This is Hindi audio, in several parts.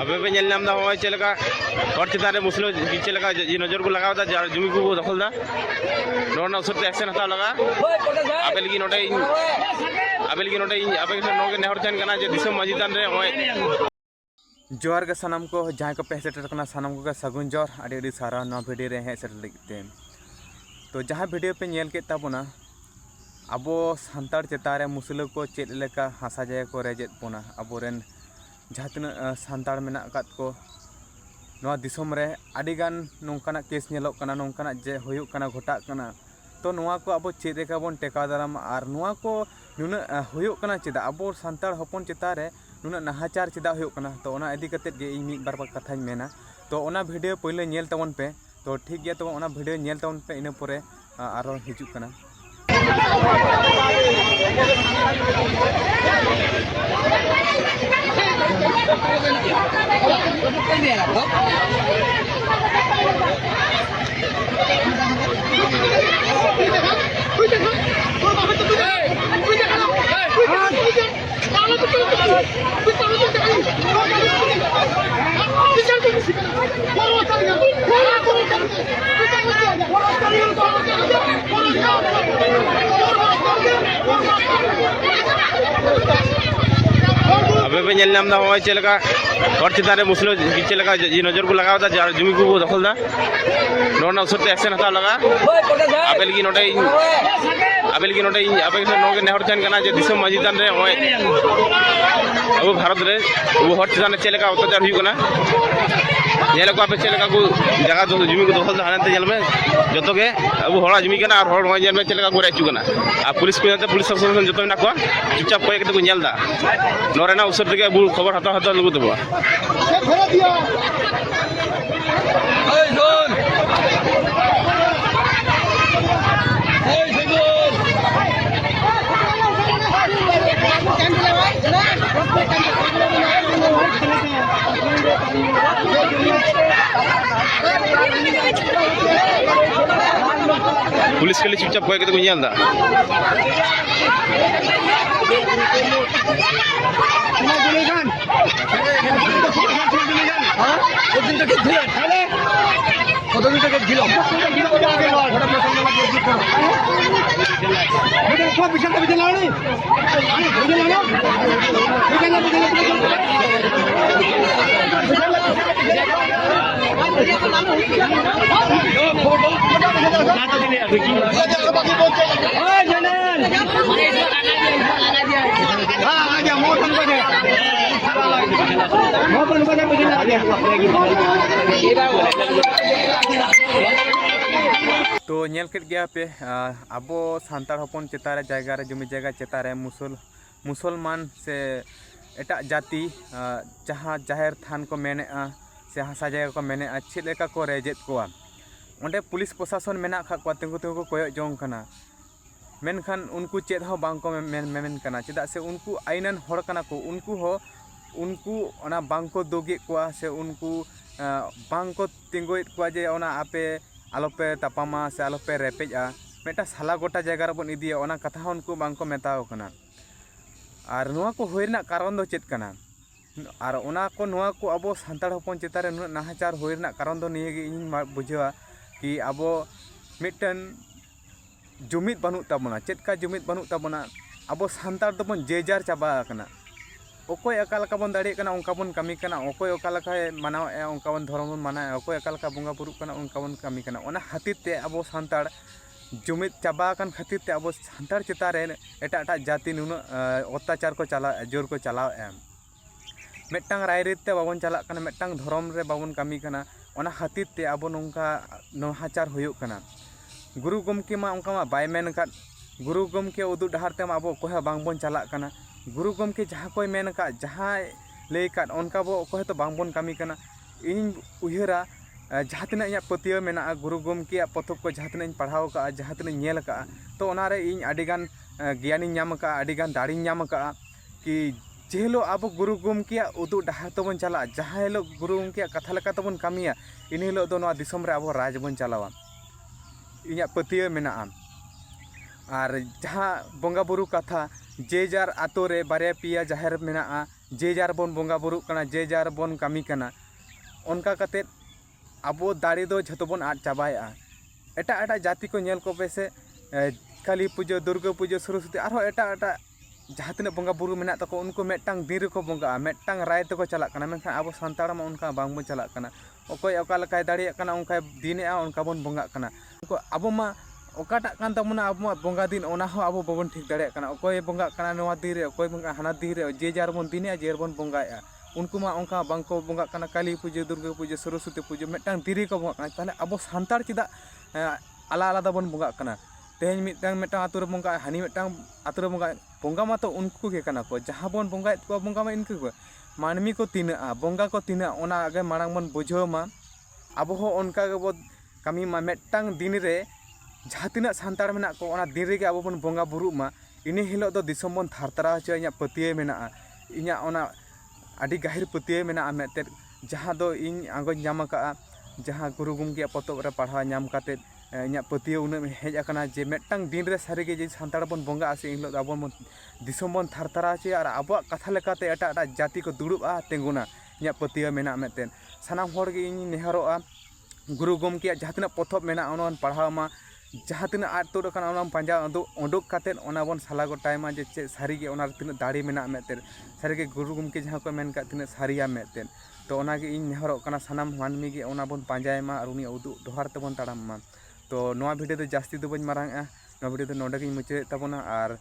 अबे पे नेल नाम दा होय चलेगा और चितारे मुस्लिम चलेगा नजर को लगाव दा जुमी को दखल दा नोना उसते एक्शन हता लगा आबे लगी नोटे आबे के नोगे नेहर थान कना जे दिसम मजिदान रे होय जोहार के सनम को जहां को पैसे टकना सनम को सगुन जोर अड़ी सारा ना वीडियो रे हे सर लगते तो जहां वीडियो पे नेल के ताबोना अबो संतार चेतारे मुस्लिम को चेत लेका हासा जाय को रेजेत पोना अबोरेन जहां संतार मेना कात को नवा दिसम रे अडिगान नोंकाना केस नेलोक कना नोंकाना जे होयुक कना घटा कना तो नवा को अब चेत लेका बोन टेका दाराम आर नवा को नुना होयुक कना चेदा अबो संतार हपन चेतारे नुना नाहाचार चेदा होयुक कना तो ओना इदी कतेत गे इन मिद बार कथाኝ मेना तो ओना वीडियो पहिले नेल तबन पे तो ठीक गया तो ओना वीडियो नेल तबन पे इना परे आरो हिजुक कना अबे पे नेल नाम दा होय चलेगा और चितारे मुस्लिम चलेगा नजर को लगाव दा जुमी को दखल दा नोना उसते एक्शन हता लगा आबे लगी नोटे आबे के नोगे नेहर थान कना जे दिसम मजिदान रे होय अब भारत रे वो हर चिताने चलेगा अत्याचार हुई कना नेल को आपे चलेगा को जगह दो जुमी को दखल दा हानते नेल में जतो के अब हड़ा जुमी कना और हड़ होय में चलेगा को रेचु कना आ पुलिस को पुलिस शासन जतो ना को चुपचाप कोई के को नेल दा नोरेना उसर के बुल खबर हता लगु दबा पुलिस के लिए चुपचाप कोई के तो नेल दा तो नेल केट गया पे अबो सांतार हपन चेतारे जायगा रे जमी जायगा चेतारे मुसलमान से एटा जाति जहाँ जाहेर थान को मेने से हासा जायगा को मेने अच्छे लेका को रेजेत कोआ ओंडे पुलिस प्रशासन मेना खा को तिंगु को कोय जोंग कना मेनखान उनको चेत हो बांग को मेन कना चेदा से उनको आइनन होड़ कना को उनको ओना बांग को दोगे कोआ से उनको बांग को तिंगुइत कोआ जे ओना आपे आलोपे तापामा से आलोपे रेपेजा मेटा साला गोटा जगह रे बन इदिया ओना कथा उनको बांग को मेताव कना आर नोआ को होइना कारण दो चेत कना आर ओना को नोआ को अबो संतार हपन चेतारे नुना नाहाचार होइना कारण दो निये इन बुझेवा कि अबो मिटन जुमिद बानु ताबोना चेत का जुमिद बानु ताबोना अबो संतार दो बन जेजार चाबा कना ओकोय अकालका बन दाड़ी कना उनका बन कमी कना ओकोय अकालका मानाव उनका बन धर्म बन माना ओकोय अकालका बंगा बुरु कना उनका बन कमी कना ओना खातिर ते अबो संतार जुमिद चाबा कन खातिर ते अबो संतार चेतारे एटा जाति नुना अत्याचार को चला जोर को चलाव एम मेटांग रायरीत ते बाबन चला कना मेटांग धर्म रे बाबन कमी कना ओना खातिर ते अबो नोंका नाहाचार होयुक कना गुरु गमके मा उनका मा बाय मेन का गुरु गमके उदु डहार ते मा अबो कोय बांग बन चला कना गुरु गमके जहाँ कोई मेन का जहाँ लय का उनका बो कोय तो बांग बन कमी कना इन उयहरा जहाँ तना इन पतिया मेना गुरु गमके पथब को जहाँ तना पढ़ाव का जहाँ तना नेल का तो ओनारे इन अडिगान ज्ञानी नाम का अडिगान दाड़ी नाम का कि जेहलो अब गुरु गमके उदु डहार तबन चला जहाँ हेलो गुरु गमके कथा लेका तबन कमिया इन हिलो दो नवा दिसम रे अब राज बन चलावा इन पतिया मेना और जहाँ बंगा बुरु कथा जे जार आतो रे बारे पिया जाहेर मेना जे जार बन बंगा बुरु कना जे जार बन कामी कना उनका कते अब दाड़े दो झतो बन आद चाबाया एटा एटा जाति को नेल को पेसे काली पूजा दुर्गा पूजा सरस्वती आरो एटा एटा जहाँ तीन बंगा बुरु मेना तको उनको मेटांग दिन को बंगा मेटांग राय तको चलाक कना मेनखान अब सानताड़ मा उनका बांग बन चलाक कना अकोय ओका लकाय दाड़िया कना उनका दिने उनका बन बंगा कना अब मा ओकाटा कान तमना अब मा बंगा दिन ओना हो अब बबन ठीक दाड़िया कना अकोय बंगा कना नोवा दिन रे अकोय बंगा हाना दिन रे जे जार बन दिने जे बन बंगाया उनको मा उनका बांग को बंगा कना काली पूजा दुर्गा पूजा सरस्वती पूजा मेटांग दिरी को बंगा कना ताले अब सानताड़ चिदा आला आलादा बन बंगा कना तेहन मेटांग आतुरे बंगा हानि मेटांग आतुरे बंगा बंगा मा तो उनको के कना को जहाँ बन बंगा को बंगा मा इनके को मानमी को तीना बंगा को तीना ओना आगे मांग बन बुझाव मा अब हो उनका गबो कमी मा मेटांग दिन रे जहाँ तीना सानताड़ मेना को ओना दिन रे अब बन बंगा बुरु मा इनी हिलो दो दिसम बन थारतरा हचो इया पतिये मेना इया ओना आदि गाहिर पतिये मेना मेते जहाँ दो इन आगो नाम का जहाँ गुरु गमके पतब रे पढ़ा नाम काते इया पतिये उन हेज आकना जे मेटांग दिन रे सारिगे जे सानताड़ बन बंगा आसे इन अब बन दिसम बन थारतरा हचो और अब कथा लेकाते एटा एटा जाति को दुड़ुबा तेंगुना इया पतिये मेना मेते सानाम होड़ गे इन नेहरोआ गुरु गमके जहाँ तीना पथब मेना ओना पढ़ाव मा जहाँ तीना आद तुड़ कना ओना पांजा उडुक काते ओना बन साला गोटाय मा जे चे सारिगे ओना तीना दाड़ी मेना मेते सारिगे गुरु गमके जहाँ को मेन का तीना सारिया मेते तो ओना गे इन नेहरो कना सानाम मानमी गे ओना बन पांजाय मा और उनी उदुग दोहार तबन ताड़ाम मा तो नोआ वीडियो दो जास्ती दो बन मारांग नोआ वीडियो दो नोडे गे मुचाद तबना और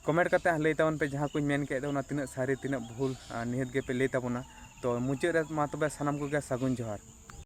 कमेंट करते लई तबन पे जहाँ को मेन के ओना तीना सारी तीना भूल निहत गे पे लई तबना तो मुचाद रे मा तबे सानाम को गे सागुन जोहार।